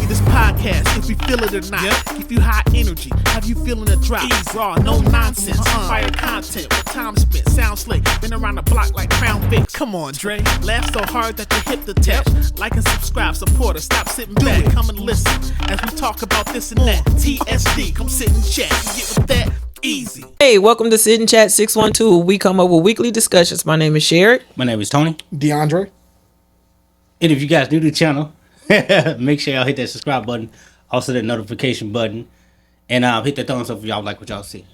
This podcast, if we feel it or not. Give you high energy, have you feeling a drop? Raw, no nonsense, fire content, with time spent, sound slick. Been around the block like Crown Vic. Come on, Dre. Laugh so hard that you hip the tap. Like and subscribe, support us, stop sitting back. Come and listen as we talk about this and that. TSD, come sit and chat. You get with that? Easy. Hey, welcome to Sit and Chat 612. We come up with weekly discussions. My name is Sherry. My name is Tony. DeAndre. And if you guys new to the channel, make sure y'all hit that subscribe button, also that notification button, and hit that thumbs up if y'all like what y'all see.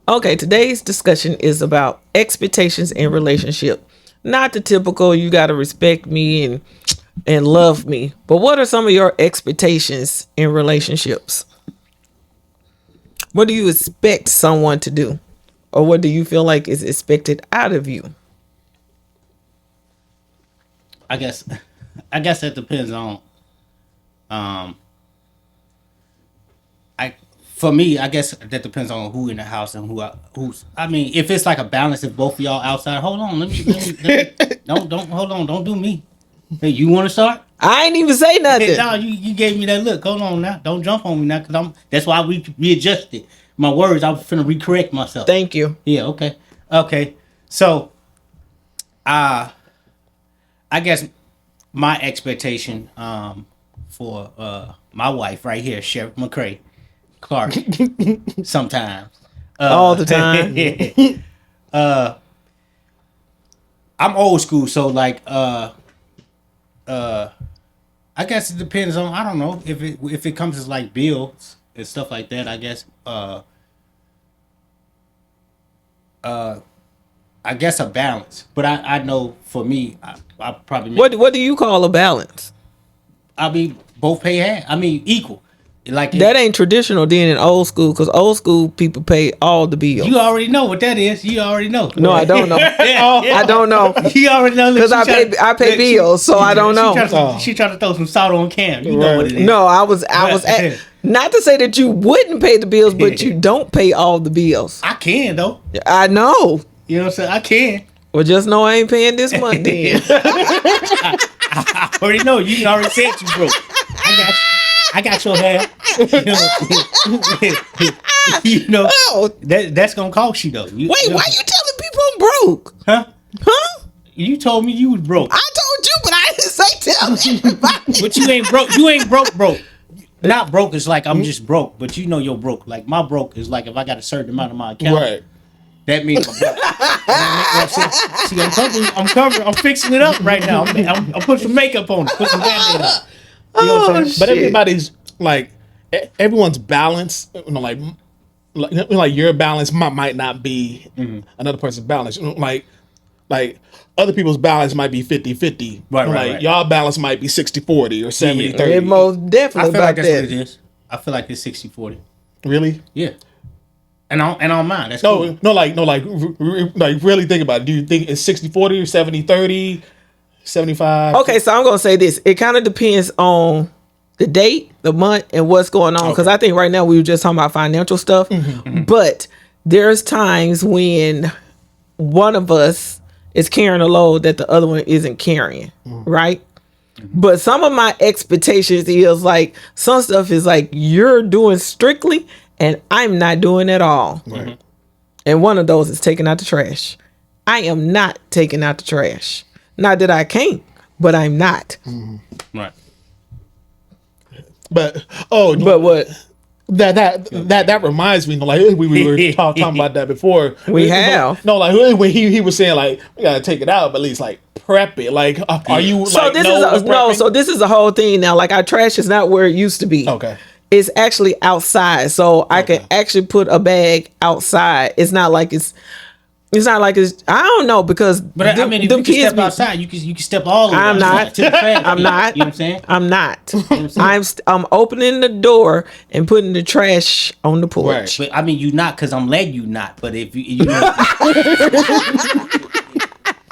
Okay, today's discussion is about expectations in relationship. Not the typical you gotta respect me and love me, but what are some of your expectations in relationships? What do you expect someone to do? Or what do you feel like is expected out of you? I guess that depends on for me, I guess that depends on who in the house and who's. I mean, if it's like a balance, if both of y'all outside, hold on, let me don't hold on, don't do me. Hey, you want to start? I ain't even say nothing. No, you gave me that look. Hold on now, don't jump on me now, cause that's why we readjusted my words. I was finna recorrect myself. Thank you. Yeah. Okay. So, I guess my expectation for my wife right here, Sheriff McCray Clark, sometimes all the time. I'm old school, so like I guess it depends on, I don't know, if it comes to like bills and stuff like that. I guess I guess a balance, but I know for me, I probably What do you call a balance? I mean, both pay half. I mean, equal. Like that ain't traditional then in old school, because old school people pay all the bills. You already know what that is. You already know. No, I don't know. I don't know. You already know because I pay bills, so I don't know. She tried to throw some salt on Cam. You know what it is. No, I was not to say that you wouldn't pay the bills, but you don't pay all the bills. I can though. I know. You know what I'm saying? I can. Well, just know I ain't paying this month then. I already know. You already said you broke. I got your hair. You know, that's gonna cost you though. Wait, why you telling people I'm broke? Huh? You told me you was broke. I told you, but I didn't say tell everybody. But you ain't broke. You ain't broke. Not broke is like I'm just broke, but you know you're broke. Like my broke is like if I got a certain amount of my account. Right. That means I'm broke. See, I'm covering. I'm fixing it up right now. I'm putting some makeup on it. Put some Band-Aid on. You know what I'm saying? But everybody's like, everyone's balance, you know, like your balance might not be another person's balance. You know, like other people's balance might be 50-50. Right. Y'all balance might be 60-40 or 70-30. It most definitely I feel like that's what it is. I feel like it's 60-40. Really? Yeah. And on mine. That's cool. No, really think about it. Do you think it's 60-40 or 70-30? 75. Okay, so I'm gonna say this. It kind of depends on the date, the month, and what's going on. Because I think right now we were just talking about financial stuff, but there's times when one of us is carrying a load that the other one isn't carrying, right? But some of my expectations is like some stuff is like you're doing strictly, and I'm not doing at all. Right. And one of those is taking out the trash. I am not taking out the trash. Not that I can't, but I'm not. Right. But what? That reminds me. Like we were talking about that before. We have. No, like when he was saying like we gotta take it out, but at least like prep it. Like are you? So like, this is a whole thing now. Like our trash is not where it used to be. Okay. It's actually outside, so I can actually put a bag outside. It's not like it's. I don't know because. But I mean, if you can step outside, you can step all the way outside to the trash. I'm not. You know what I'm saying? I'm not. I'm opening the door and putting the trash on the porch. Right. But I mean, you not because I'm letting you not. But if you know,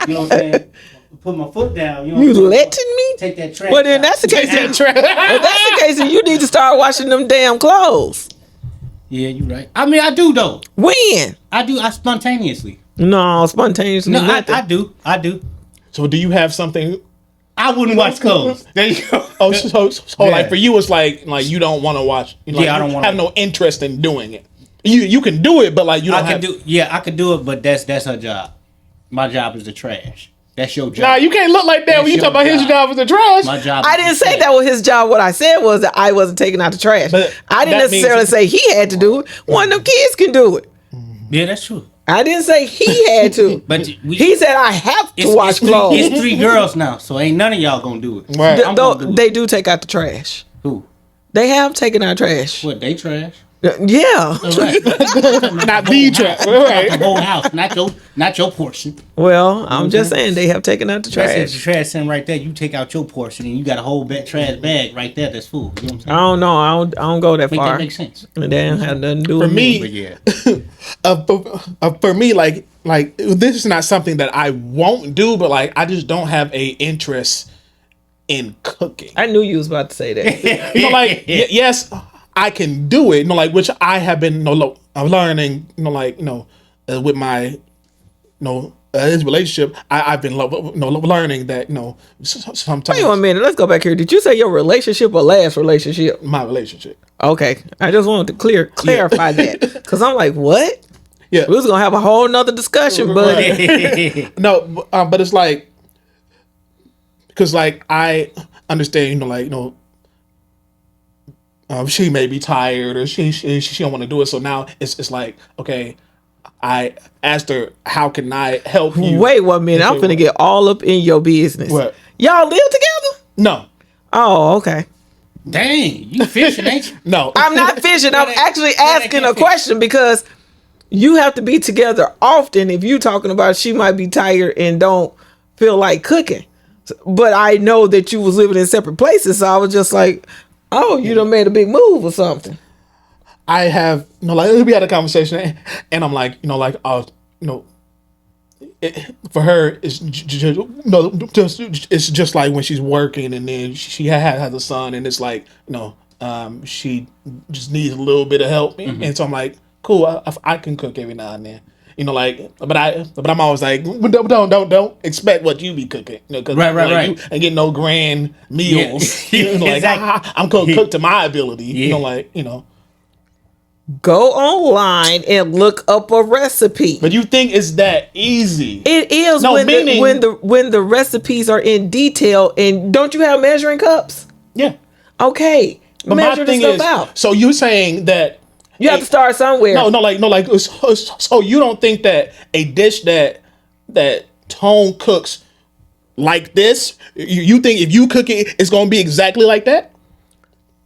you know what I'm saying? Put my foot down. You letting me take that trash? Well, then that's the case. If that's the case, then you need to start washing them damn clothes. Yeah, you're right. I mean, I do though. When? I spontaneously. No, spontaneously. No, I do. So do you have something? I wouldn't watch clothes. There you go. Oh, so like for you, it's like you don't want to watch. I don't want wanna- have no interest in doing it. You can do it, but like you don't I have. I could do it, but that's her job. My job is the trash. That's your job. Nah, you can't look like that when you talk about his job as the trash. My job. I didn't say that was his job. What I said was that I wasn't taking out the trash. But I didn't that means- necessarily say he had to do it. One of them kids can do it. Yeah, that's true. I didn't say he had to. But He said I have to wash clothes. It's 3 girls now, so ain't none of y'all gonna do it. Right. I'm gonna do it. They do take out the trash. Who? They have taken out trash. What? They trash. Yeah. Right. Not the trash. The Right. whole house, not your portion. Well, I'm just saying they have taken out the That's trash. the trash sitting right there. You take out your portion, and you got a whole trash bag right there. That's full. You know what I'm saying? I don't know. I don't go that Make far. that make sense. It didn't have nothing to do For with me, But yeah, for me, like this is not something that I won't do, but like I just don't have a interest in cooking. I knew you was about to say that. Yes, I can do it. Like which I have been learning. With my his relationship, I've been learning that sometimes Wait a minute. Let's go back here. Did you say your relationship or last relationship? my relationship. Okay. I just wanted to clarify that. Because I'm like, what? Yeah, We was going to have a whole nother discussion, but no, but it's like because like I understand, she may be tired or she don't want to do it. So now it's like, okay, I asked her, how can I help you? wait 1 minute. I'm finna get all up in your business. What? Y'all live together? No, Oh, okay. dang, you fishing, ain't you? no. I'm not fishing. I'm actually asking can't a fish. question because you have to be together often if you talking about she might be tired and don't feel like cooking. But I know that you was living in separate places, so I was just like, oh, you done made a big move or something. I have we had a conversation and I'm like, for her it's it's just like when she's working and then she has a son and it's like she just needs a little bit of help and so I'm like, cool, I can cook every now and then. But I'm always like, don't expect what you be cooking, because Right. you ain't getting no grand meals. Yeah. Exactly. I'm gonna cook to my ability. Yeah. Go online and look up a recipe. But you think it's that easy? It is No, when meaning- when the recipes are in detail. And don't you have measuring cups? Yeah. Okay, But measure my the thing stuff is, out. so you're saying that You have to start somewhere. No, so you don't think that a dish that Tone cooks like this, you think if you cook it, it's gonna be exactly like that?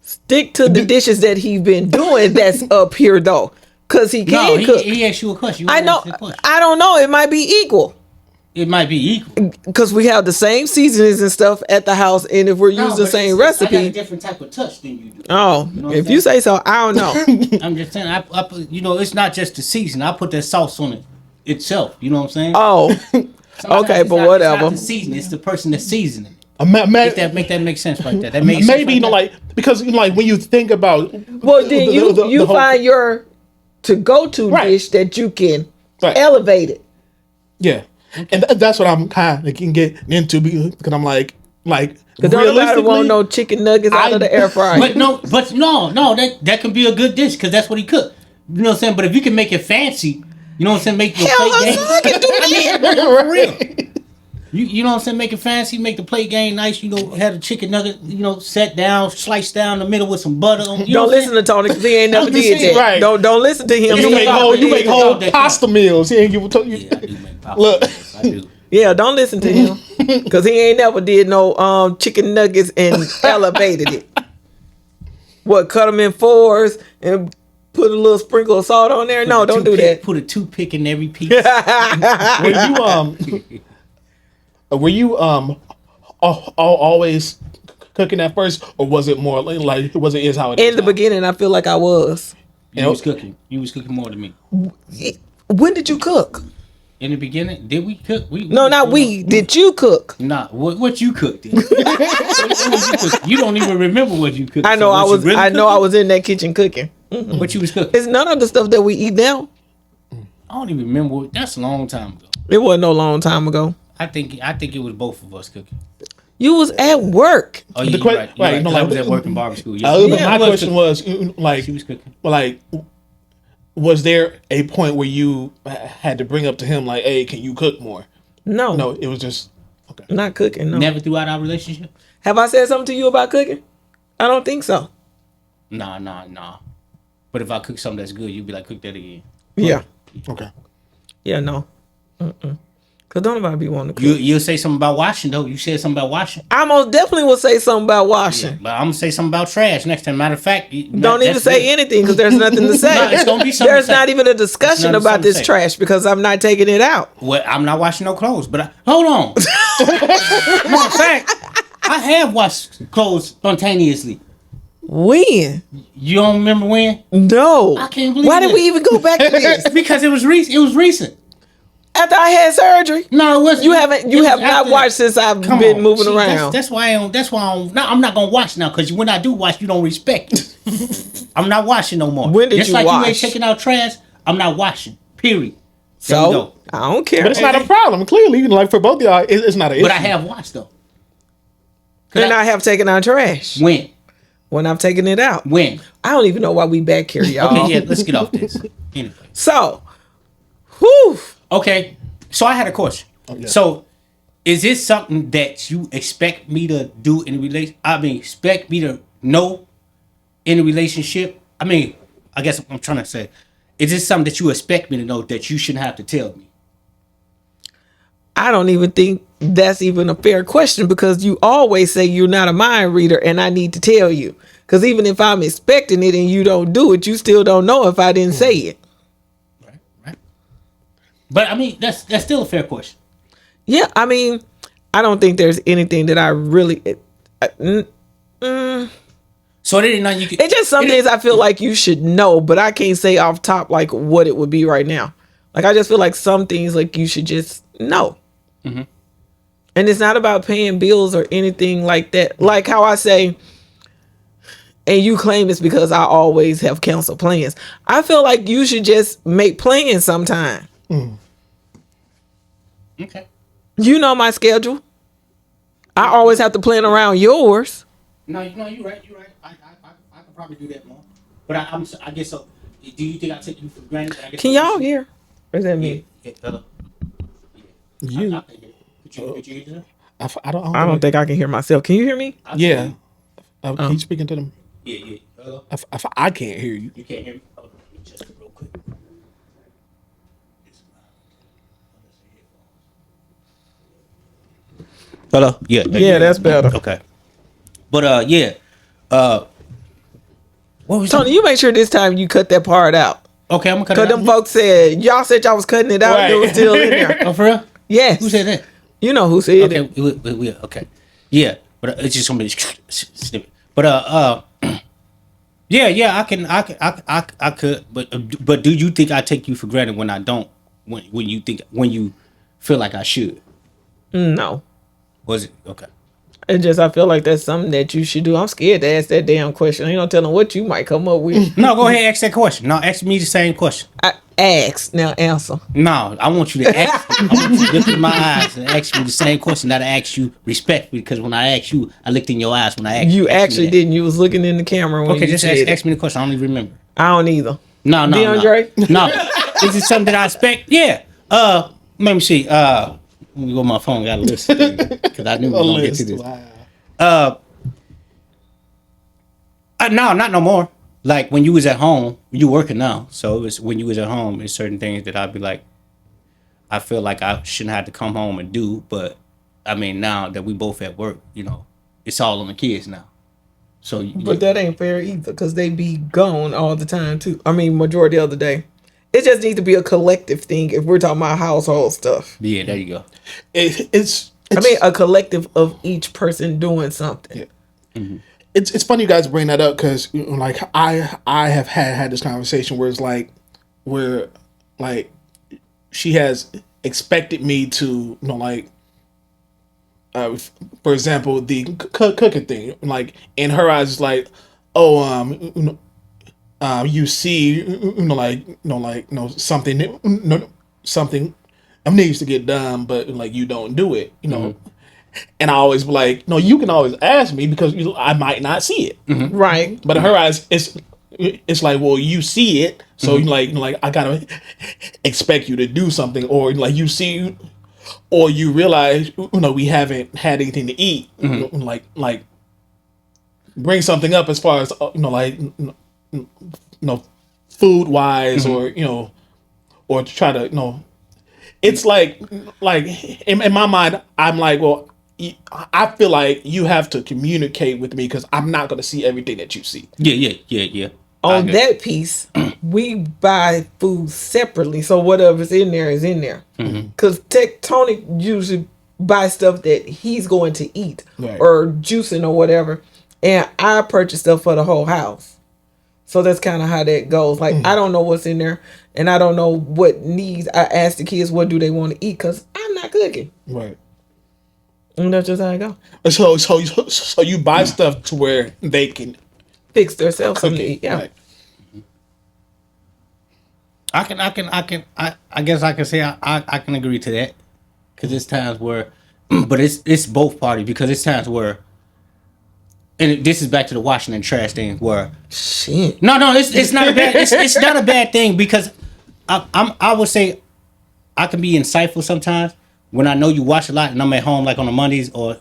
Stick to the dishes that he's been doing. That's up here though, because he No, can cook. he asked you a question. You I know. asked the question. I don't know. It might be equal It might be equal. because we have the same seasonings and stuff at the house, and if we're using the same I got a recipe. different type of touch than you do. Oh, know what if I'm you say so, I don't know. I'm just saying, I put, it's not just the season. I put that sauce on it itself. You know what I'm saying? Oh, Sometimes okay, it's but not- whatever. It's not the season. It's the person that's seasoning. Make Make that make sense right there. That makes maybe sense right there. because when you think about Well, then you the whole- find your to go to Right. dish that you can Right. elevate it. yeah, and that's what I'm kind of getting into because I'm like Because don't nobody want no chicken nuggets out of the air fryer. But no, that can be a good dish because that's what he cooked. You know what I'm saying? But if you can make it fancy, you know what I'm saying? Make your Hell, plate her son can do that. for real. You know what I'm saying? Make it fancy, make the plate game nice. Have the chicken nugget, set down, sliced down the middle with some butter. On, Don't listen to Tony because he ain't never I'm just did saying. that. Right. Don't listen to him. you He make ain't whole never did that. all that pasta meals. He ain't give you. Yeah, I do make pop. Look. I do. Yeah, don't listen to him because he ain't never did no chicken nuggets and elevated it. What, cut them in fours and put a little sprinkle of salt on there? No, don't do that. Put a toothpick in every piece. Were you always cooking at first, or was it more like was it is how it is In the now? beginning, I feel like I was. You was cooking. You was cooking more than me. When did you cook? In the beginning, did we cook? No, not we. Did you cook? Nah, what you cooked? Then? What you cooked? You don't even remember what you cooked. I know So I was was. you really I know I cooking? was in that kitchen cooking. What you was cooking? It's none of the stuff that we eat now. I don't even remember. That's a long time ago. It wasn't no long time ago. I think it was both of us cooking. You was at work. Oh, yeah, the you're que- right. You're right, right, no, 'cause I like, was at work in barber school. Yeah. But Yeah. my question was, like, She was cooking. like, was there a point where you had to bring up to him like, "Hey, can you cook more?" No, No, it was just okay. not cooking. No. Never throughout our relationship? Have I said something to you about cooking? I don't think so. Nah. But if I cook something that's good, you'd be like, cook that again. Yeah. Okay. Yeah. No. Cause don't nobody be wanting to cook. You'll say something about washing, though. You said something about washing. I most definitely will say something about washing. But I'm going to say something about trash next time. Matter of fact, Don't even say anything because there's nothing to say. No, it's gonna be something There's to say. not even a discussion There's about nothing to this say. trash because I'm not taking it out. Well, I'm not washing no clothes, but hold on. Matter of fact, I have washed clothes spontaneously. When? You don't remember when? No. I can't believe Why did it. we even go back to this? Because it was recent. It was recent. After I had surgery? No, it wasn't. You It have was not after- watched since I've Come been on. moving See, around. That's why I don't. That's why I don't. No, I'm not gonna watch now because when I do watch, you don't respect it. I'm not washing no more. When did Just you like you ain't wash? taking out trash, I'm not washing. Period. There we So go. I don't care. But it's not a problem. Clearly, like for both of y'all, it's not an issue. But I have watched though. And I have taken out trash When I've taken it out. when. I don't even know why we back here, y'all. Okay, yeah. Let's get off this. Anyway. So, whew. Okay, so I had a question. So, is this something that you expect me to do in a relation? I mean, expect me to know in a relationship? I mean, I guess I'm trying to say, is this something that you expect me to know that you shouldn't have to tell me? I don't even think that's even a fair question because you always say you're not a mind reader and I need to tell you. Because even if I'm expecting it and you don't do it, you still don't know if I didn't say it. Right. But I mean, that's still a fair question. Yeah, I mean, I don't think there's anything that I really. So there ain't nothing you can. It's just some things I feel like you should know, but I can't say off top like what it would be right now. Like I just feel like some things like you should just know. Mm-hmm. And it's not about paying bills or anything like that. Like how I say, and you claim it's because I always have canceled plans. I feel like you should just make plans sometime. Okay. You know my schedule. I always have to plan around yours. No, you're right. You're right. I could probably do that more. But I guess so. Do you think I take you for granted? I guess Can y'all hear? Or is that me? Yeah, hello. You. I can hear. Could you hear that? I don't. I don't think I can hear myself. Can you hear me? I can Yeah. hear you. Keep speaking to them. Yeah. Hello. I can't hear you. You can't hear me? Hold on. Let me check it real quick. Hello? Yeah. Yeah, that's better. Okay. But, yeah. What was Tony, you make sure this time you cut that part out. Okay, I'm going to cut Because it out. them folks said, y'all said y'all was cutting it out and it was Right. still in there. Oh, for real? Yes. Who said that? You know who said Okay, it. okay. Yeah, but it's just gonna be snippet. But yeah, I could. But do you think I take you for granted when I don't? When you feel like I should? No. Was it okay? It's just I feel like that's something that you should do. I'm scared to ask that damn question. Ain't no telling what you might come up with. No, go ahead, ask that question. No, ask me the same question. I ask, now answer. No, I want you to ask. I want you to look in my eyes and ask me the same question that I asked you respectfully. Because when I asked you, I looked in your eyes when I asked You asked me actually that. didn't. You was looking in the camera when Okay, you just said it. ask me the question. I don't even remember. I don't either. No. DeAndre? No. Is it something that I expect? Yeah. Let me see. Let me go on my phone. Got a list because I knew we were gonna get to this. Wow. No, not no more. Like when you was at home, you working now. So it was when you was at home. There's certain things that I'd be like, I feel like I shouldn't have to come home and do. But I mean, now that we both at work, it's all on the kids now. So, But that ain't fair either because they be gone all the time too. I mean, majority of the day. It just needs to be a collective thing if we're talking about household stuff. yeah, there you go. It's I mean, a collective of each person doing something. Yeah. It's funny you guys bring that up because like I have had this conversation where it's like where like she has expected me to for example the cooking thing, like in her eyes it's like, oh you see something something needs to get done but like you don't do it, and I always be like, no, you can always ask me because I might not see it. Right. But in her eyes, it's like, well, you see it, so you like I gotta expect you to do something, or like you see, or you realize, we haven't had anything to eat, like bring something up as far as food wise, or try to it's like in my mind, I'm like, well, I feel like you have to communicate with me because I'm not going to see everything that you see. Yeah. On that piece, we buy food separately, so whatever's in there is in there. Because Tony usually buys stuff that he's going to eat, Right. or juicing or whatever, and I purchase stuff for the whole house. So that's kind of how that goes. Like, I don't know what's in there, and I don't know what needs. I ask the kids what do they want to eat because I'm not cooking. Right. And that's just how I go. So you buy stuff to where they can Fix themselves something to eat. Yeah. Right. I guess I can say I can agree to that, because it's times where, but it's both parties, because it's times where, and this is back to the washing and trash thing where Shit. no it's not a bad it's not a bad thing, because I would say I can be insightful sometimes when I know you watch a lot and I'm at home, like on a Mondays or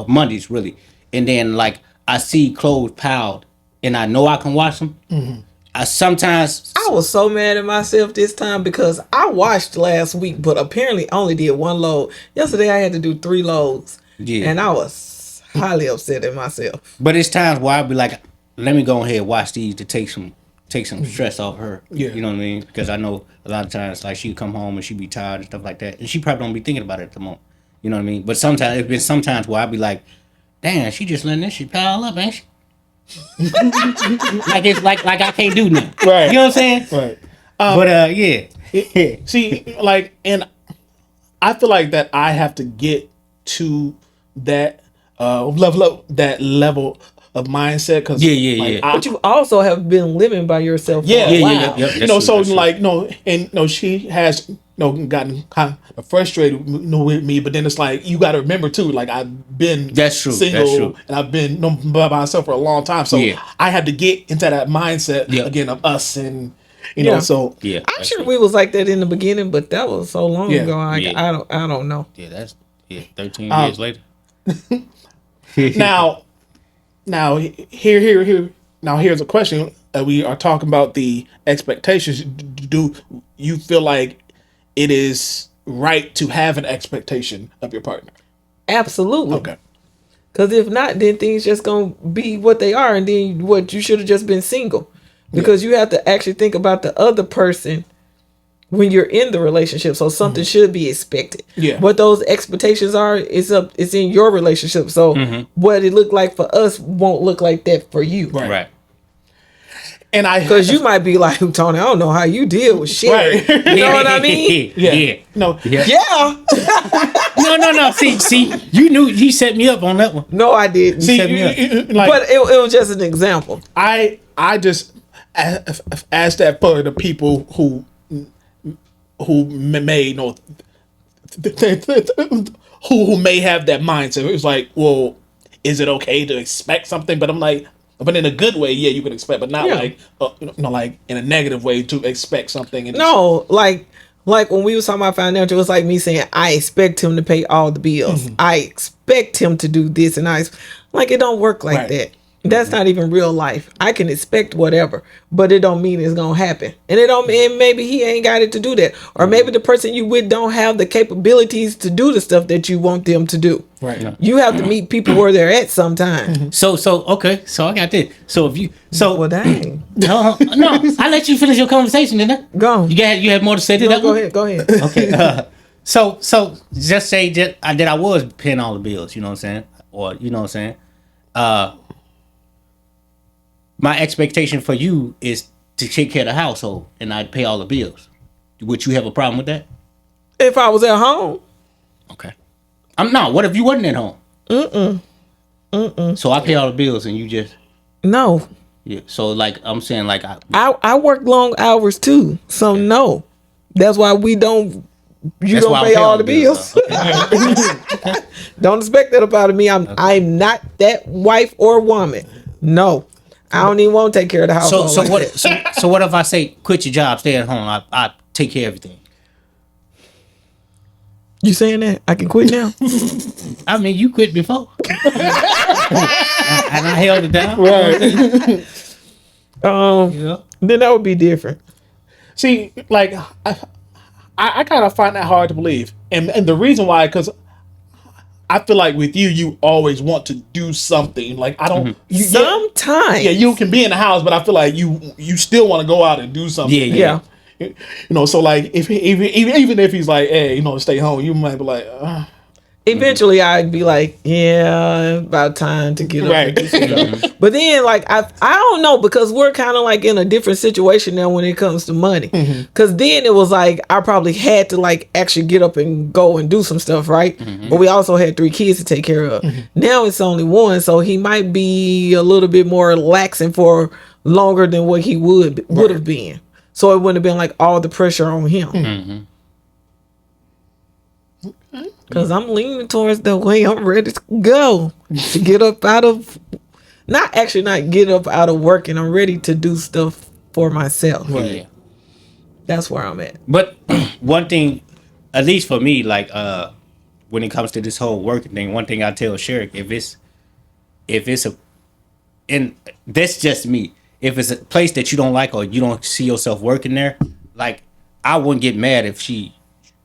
Mondays really, and then like I see clothes piled and I know I can wash them. I sometimes I was so mad at myself this time because I washed last week, but apparently only did one load. Yesterday I had to do 3 loads. Yeah. And I was highly upset at myself. But it's times where I'll be like, let me go ahead and watch these to take some stress off her. Yeah. You know what I mean? Because I know a lot of times, like, she'd come home and she'd be tired and stuff like that. And she probably don't be thinking about it at the moment. You know what I mean? But sometimes, it's been sometimes where I'd be like, damn, she just letting this shit pile up, ain't she? like it's like I can't do nothing. Right. You know what I'm saying? Right. But yeah. See, like, and I feel like that I have to get to that level of mindset because Yeah. But you also have been living by yourself for a while. Yeah. She has gotten kind of frustrated with me, but then it's like you got to remember too, like I've been single and I've been by myself for a long time, so I had to get into that mindset again of us, and so I'm sure we was like that in the beginning, but that was so long ago. I don't know. Yeah, that's 13 years later. Now here's a question. We are talking about the expectations. Do you feel like it is right to have an expectation of your partner? Absolutely. Okay. Because if not, then things just gonna be what they are, and then what you should have just been single. Because you have to actually think about the other person when you're in the relationship. So something should be expected. Yeah. What those expectations are, it's in your relationship. So what it looked like for us won't look like that for you. Right. And because you might be like, Tony, I don't know how you deal with shit. Right. You know what I mean? Yeah. No. Yeah. No. See, you knew you set me up on that one. No, I didn't. See, but it was just an example. I just asked that for the people who may who may have that mindset. It was like, well, is it okay to expect something? But I'm like, but in a good way, yeah, you can expect, but not like like in a negative way to expect something. And like when we was talking about financial, it was like me saying, I expect him to pay all the bills. I expect him to do this, and it don't work like that. That's not even real life. I can expect whatever, but it don't mean it's gonna happen. And and maybe he ain't got it to do that. Or maybe the person you with don't have the capabilities to do the stuff that you want them to do. Right. Yeah. You have to meet people where they're at sometime. So okay. So I got this. So if you well, dang. No, I let you finish your conversation, didn't I? Go on. You had more to say to that Go one? ahead. Go ahead. Okay. So just say that I was paying all the bills, you know what I'm saying? Or you know what I'm saying? My expectation for you is to take care of the household and I'd pay all the bills. Would you have a problem with that? If I was at home. Okay. What if you wasn't at home? So I pay all the bills and you just No. Yeah. So like I'm saying like I work long hours too. So no. That's why we don't you That's don't why I pay all the bills. bills. Don't expect that up out of me. I'm not that wife or woman. No, I don't even want to take care of the household. So like what? that. So what if I say quit your job, stay at home? I take care of everything. You saying that I can quit now? I mean, you quit before, and I held it down. Right. Yeah. Then that would be different. See, like I kind of find that hard to believe, and the reason why, because I feel like with you, you always want to do something. Like I don't. You, Sometimes, yeah, you can be in the house, but I feel like you still want to go out and do something. Yeah. yeah. You know, so like if even if he's like, hey, stay home, you might be like, Eventually, I'd be like, yeah, about time to get up. Right. And do some stuff. But then, like, I don't know, because we're kind of like in a different situation now when it comes to money. Because then it was like I probably had to like actually get up and go and do some stuff, right? But we also had 3 kids to take care of. Now it's only 1, so he might be a little bit more laxing for longer than what he would have been. So it wouldn't have been like all the pressure on him. Because I'm leaning towards the way I'm ready to go. To get up out of, not get up out of work, and I'm ready to do stuff for myself. Yeah. That's where I'm at. But one thing, at least for me, like when it comes to this whole work thing, one thing I tell Sherrick, if it's a, and that's just me. If it's a place that you don't like or you don't see yourself working there, like I wouldn't get mad if she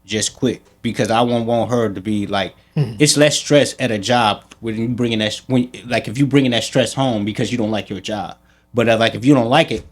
just quit, because I won't want her to be like, it's less stress at a job when you bringing that if you bringing that stress home because you don't like your job. But like if you don't like it,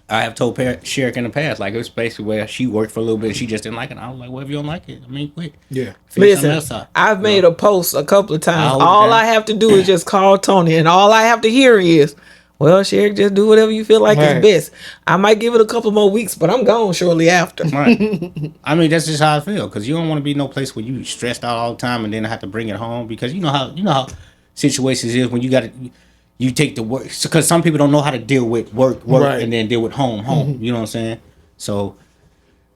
I have told Sherrick in the past, like it was basically where she worked for a little bit and she just didn't like it. I was like, well, if you don't like it, I mean, quit. yeah. Figure something Listen, else out. I've made a post a couple of times. hold it All down. I have to do is just call Tony, and all I have to hear is, well, Sherrick, just do whatever you feel like Right. is best. I might give it a couple more weeks, but I'm gone shortly after. Right. I mean, that's just how I feel, because you don't want to be no place where you stressed out all the time and then have to bring it home, because you know how situations is when you take the work, because some people don't know how to deal with work Right. and then deal with home. You know what I'm saying? So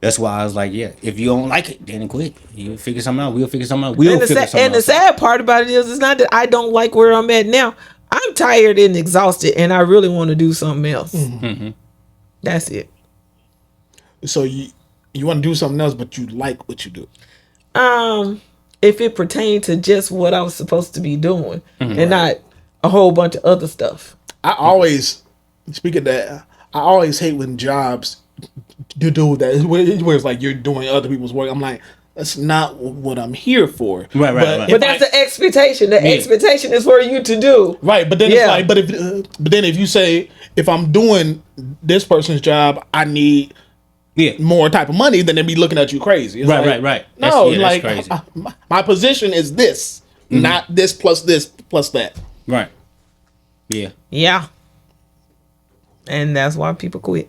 that's why I was like, yeah, if you don't like it, then quit. You figure something out. We'll figure something out. And the sad part about it is, it's not that I don't like where I'm at now. I'm tired and exhausted, and I really want to do something else. That's it. So you want to do something else, but you like what you do. If it pertained to just what I was supposed to be doing, and not a whole bunch of other stuff. I always, speaking of that, I always hate when jobs do that, where it's like you're doing other people's work. I'm like, that's not what I'm here for. Right. But that's the expectation. The expectation is for you to do. Right, but then it's like, but then if you say, if I'm doing this person's job, I need more type of money, then they'd be looking at you crazy. It's Right. No, That's like crazy. my position is this, not this plus that. Right. Yeah. Yeah. And that's why people quit.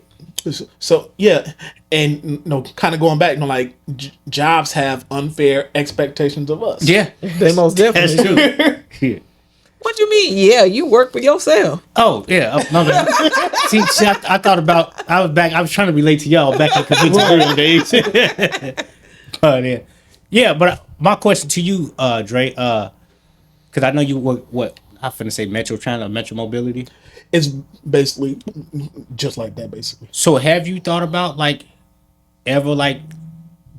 So yeah, and kind of going back, like jobs have unfair expectations of us. Yeah. They most definitely do. That's true. What you mean? Yeah, you work for yourself. Oh yeah, my bad. See, I thought about. I was trying to relate to y'all back in computer days. But yeah. But my question to you, Dre, because I know you work. I'm finna say Metro Mobility. It's basically just like that, basically. So have you thought about ever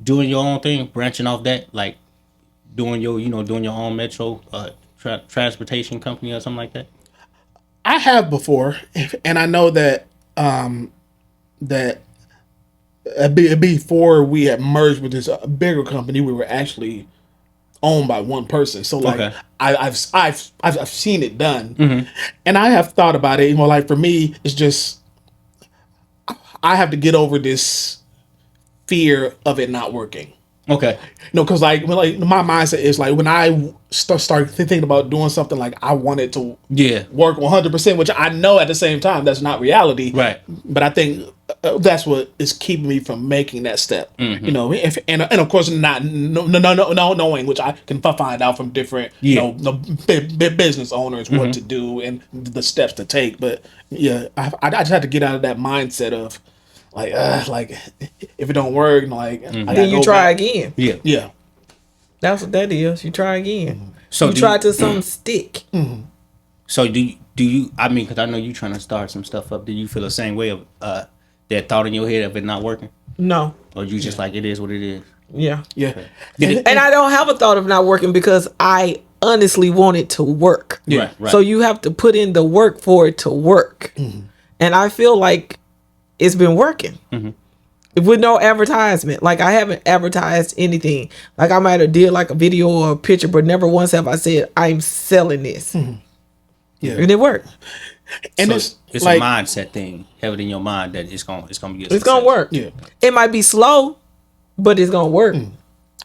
doing your own thing, branching off that, like doing your own Metro transportation company or something like that? I have before, and I know that that before we had merged with this bigger company, we were actually owned by one person. So Okay. I've seen it done, and I have thought about it. Like for me, it's just I have to get over this fear of it not working. Okay. Because my mindset is like when I start thinking about doing something, like I want it to work 100%, which I know at the same time that's not reality. Right. But I think that's what is keeping me from making that step. And of course not knowing, which I can find out from different business owners what to do and the steps to take. But yeah, I just had to get out of that mindset of like if it don't work, like I gotta Then you go try back. again. Yeah. Yeah. That's what that is. You try again. So you try till something stick. So do you? I mean, because I know you trying to start some stuff up. Do you feel the same way of that thought in your head of it not working, No. or you just like it is what it is? Yeah. Yeah. And I don't have a thought of not working because I honestly want it to work. Yeah. Right. So you have to put in the work for it to work. And I feel like it's been working. With no advertisement. Like I haven't advertised anything. Like I might have did like a video or a picture, but never once have I said I'm selling this. Yeah. And it worked. And So it's like, a mindset thing. Have it in your mind that it's gonna be. It's gonna success. work. Yeah. It might be slow, but it's gonna work.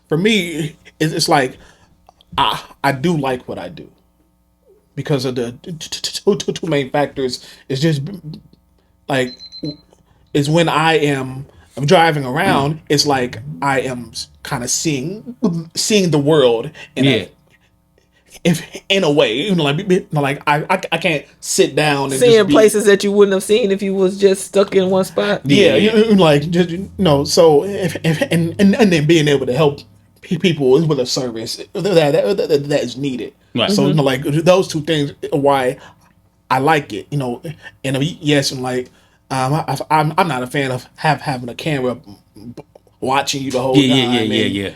For me, it's like I do like what I do because of the two main factors. It's just like is when I'm driving around. It's like I am kind of seeing the world in a way, you know, like I can't sit down and Seeing just be, places that you wouldn't have seen if you was just stuck in one spot. yeah, like just so if and then being able to help people with a service that is needed. Right. So like those two things are why I like it, and yes, and like I'm not a fan of having a camera watching you the whole time. Yeah.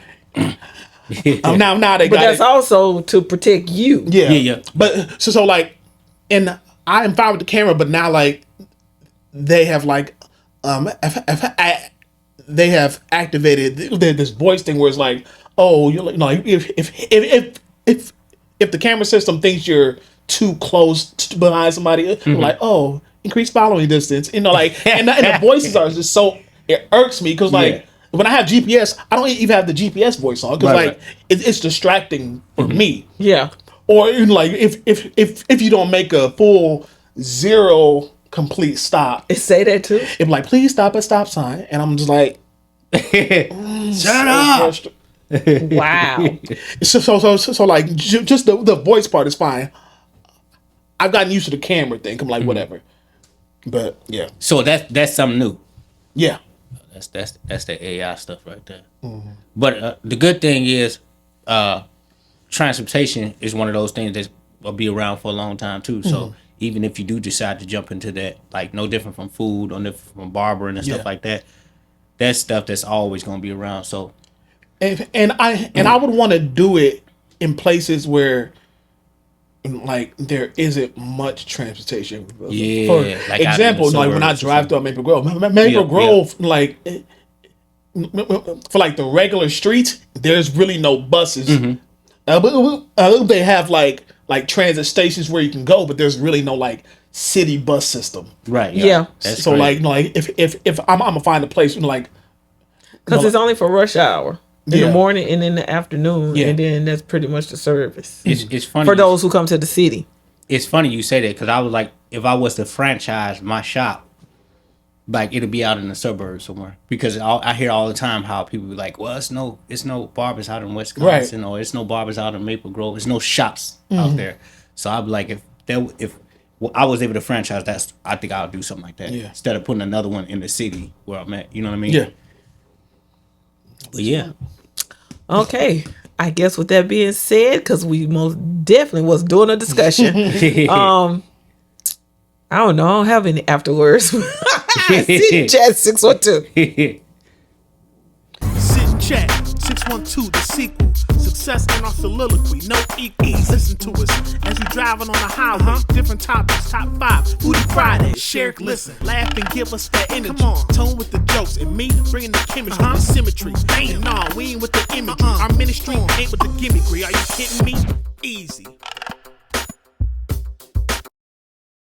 Now they But got that's it. also to protect you. Yeah. But so like, and I'm fine with the camera, but now like they have like they have activated this voice thing where it's like, oh, you're like, if the camera system thinks you're too close behind somebody, like, oh, increase following distance, like, and the voices are just so, it irks me because like. When I have GPS, I don't even have the GPS voice on because Right. it's distracting for me. Yeah. Or like if you don't make a full 0 complete stop, It say that too. it's like please stop at stop sign, and I'm just like Shut up. Wow. So like just the voice part is fine. I've gotten used to the camera thing. I'm like whatever, but yeah, So that's something new. yeah. That's the AI stuff right there. But the good thing is, transportation is one of those things that will be around for a long time too. So even if you do decide to jump into that, like no different from food, no different from barbering and stuff like that, that's stuff that's always going to be around. So And I would want to do it in places where like there isn't much transportation. Yeah, For like out in example, the like when I suburbs or drive through Maple Grove, Grove, like for like the regular streets, there's really no buses. They have like transit stations where you can go, but there's really no like city bus system. right, Yeah. That's So crazy. like if I'm gonna find a place like Because it's only for rush hour. In Yeah. the morning and in the afternoon. Yeah. And then that's pretty much the service. it's funny For those who come to the city. It's funny you say that because I was like, if I was to franchise my shop, like it'll be out in the suburbs somewhere. Because I hear all the time how people be like, well, it's no barbers out in Wisconsin, or it's no barbers out in Maple Grove. There's no shops out there. So I'd be like, if I was able to franchise that, I think I'll do something like that instead of putting another one in the city where I'm at. You know what I mean? yeah. But yeah. Okay. I guess with that being said, because we most definitely was doing a discussion. I don't know. I don't have any afterwards. City Chat 612. Sit and chat, 612, the sequel. Success in our soliloquy, no equals. Listen to us as we driving on the highway. Different topics, top 5, Foodie Friday. Share, listen, laugh and give us that energy. Come on, tone with the jokes and me bringing the chemistry, the symmetry. Ain't no, we ain't with the imagery. Our ministry ain't with the gimmickry. Are you kidding me? Easy.